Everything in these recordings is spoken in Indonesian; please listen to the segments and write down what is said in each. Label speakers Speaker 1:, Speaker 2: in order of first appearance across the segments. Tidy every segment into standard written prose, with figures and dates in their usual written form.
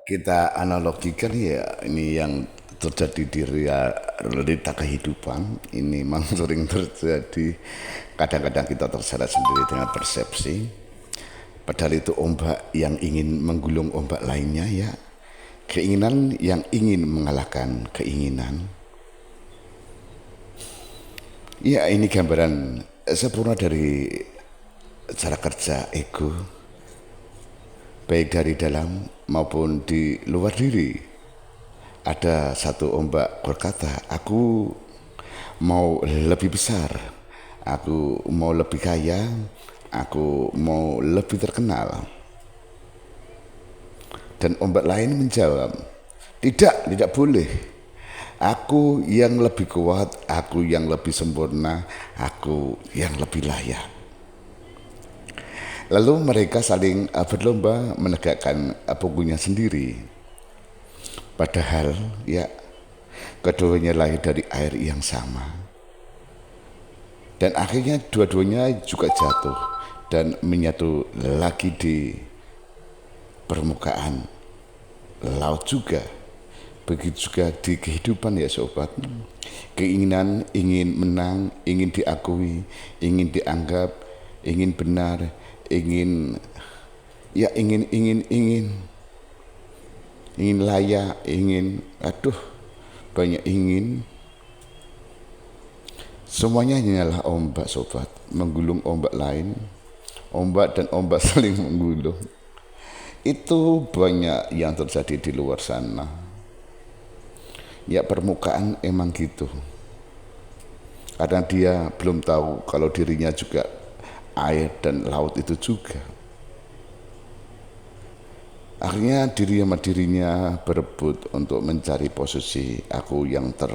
Speaker 1: kita analogikan ya, ini yang terjadi di realita kehidupan ini memang sering terjadi. Kadang-kadang kita terseret sendiri dengan persepsi, padahal itu ombak yang ingin menggulung ombak lainnya, ya, keinginan yang ingin mengalahkan keinginan. Ya, ini gambaran sempurna dari cara kerja ego, baik dari dalam maupun di luar diri. Ada satu ombak berkata, aku mau lebih besar, aku mau lebih kaya, aku mau lebih terkenal. Dan ombak lain menjawab, tidak boleh. Aku yang lebih kuat, aku yang lebih sempurna, aku yang lebih layak. Lalu mereka saling berlomba menegakkan punggungnya sendiri. Padahal ya, keduanya lahir dari air yang sama. Dan akhirnya dua-duanya juga jatuh dan menyatu lagi di permukaan laut juga. Begitu juga di kehidupan, ya sobat. Keinginan ingin menang, ingin diakui, ingin dianggap, ingin benar, ingin layak, ingin banyak ingin. Semuanya hanyalah ombak, sobat, menggulung ombak lain. Ombak dan ombak saling menggulung. Itu banyak yang terjadi di luar sana. Ya, permukaan emang gitu. Karena dia belum tahu kalau dirinya juga air dan laut itu juga. Akhirnya diri sama dirinya berebut untuk mencari posisi aku yang ter.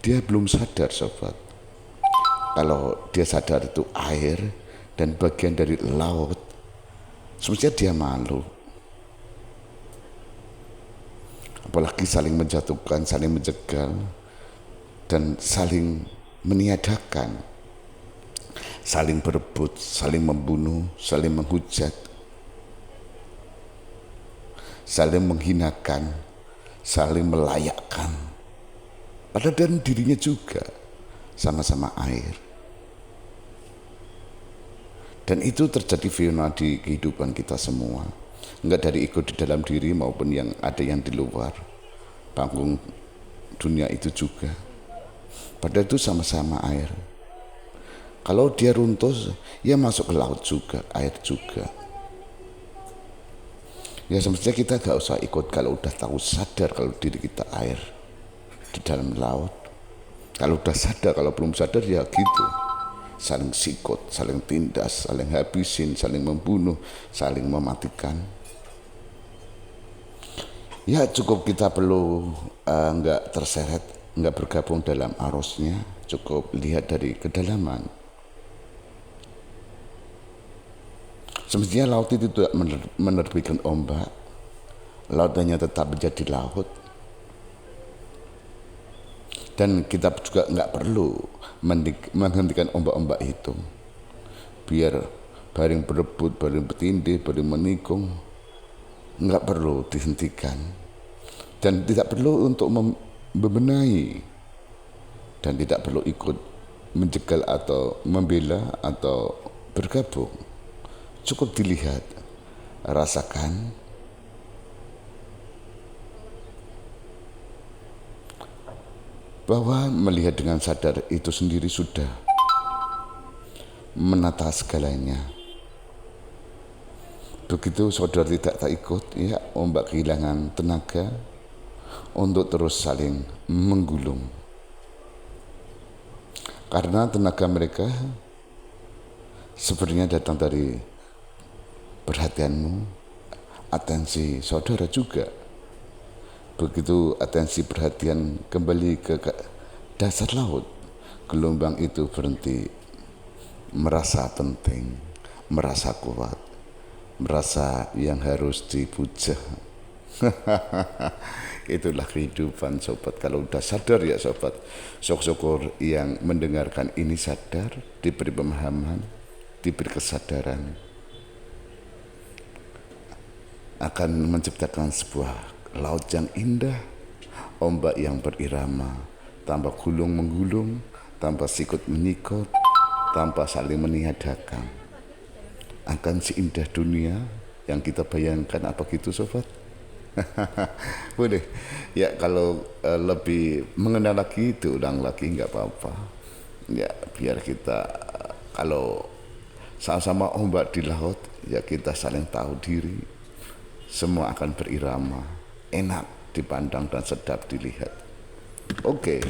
Speaker 1: Dia belum sadar, sobat. Kalau dia sadar itu air dan bagian dari laut, semestinya dia malu. Apalagi saling menjatuhkan, saling menjegal, dan saling meniadakan, saling berebut, saling membunuh, saling menghujat, saling menghinakan, saling melayakkan. Padahal dan dirinya juga sama-sama air. Dan itu terjadi fenomena di kehidupan kita semua. Enggak dari ego di dalam diri maupun yang ada yang di luar panggung dunia itu juga. Padahal itu sama-sama air. Kalau dia runtuh, ya masuk ke laut juga, air juga. Ya semestinya kita gak usah ikut kalau udah tahu sadar kalau diri kita air di dalam laut. Kalau udah sadar, kalau belum sadar ya gitu. Saling sikut, saling tindas, saling habisin, saling membunuh, saling mematikan. Ya cukup kita perlu nggak terseret, nggak bergabung dalam arusnya, cukup lihat dari kedalaman. Semestinya laut itu tidak menerbitkan ombak, laut hanya tetap menjadi laut. Dan kita juga nggak perlu menghentikan ombak-ombak itu, biar baring berebut, baring bertindih, baring menikung, nggak perlu dihentikan. Dan tidak perlu untuk membenahi, dan tidak perlu ikut menjegal atau membela atau bergabung. Cukup dilihat, rasakan, bahwa melihat dengan sadar itu sendiri sudah menata segalanya. Begitu saudara tidak ikut, ya ombak kehilangan tenaga untuk terus saling menggulung. Karena tenaga mereka sebenarnya datang dari perhatianmu, atensi saudara juga. Begitu atensi perhatian kembali ke dasar laut, gelombang itu berhenti merasa penting, merasa kuat, merasa yang harus dipuja. Itulah kehidupan, sobat. Kalau udah sadar, ya sobat, syukur yang mendengarkan ini sadar, diberi pemahaman, diberi kesadaran. akan menciptakan sebuah laut yang indah, ombak yang berirama, tanpa gulung menggulung, tanpa sikut menyikut, tanpa saling meniadakan. Akan seindah dunia yang kita bayangkan, apa gitu sobat? Boleh ya, kalau lebih mengenal lagi diulang lagi nggak apa-apa ya, biar kita kalau sama-sama ombak di laut ya, kita saling tahu diri, semua akan berirama, enak dipandang dan sedap dilihat. Oke.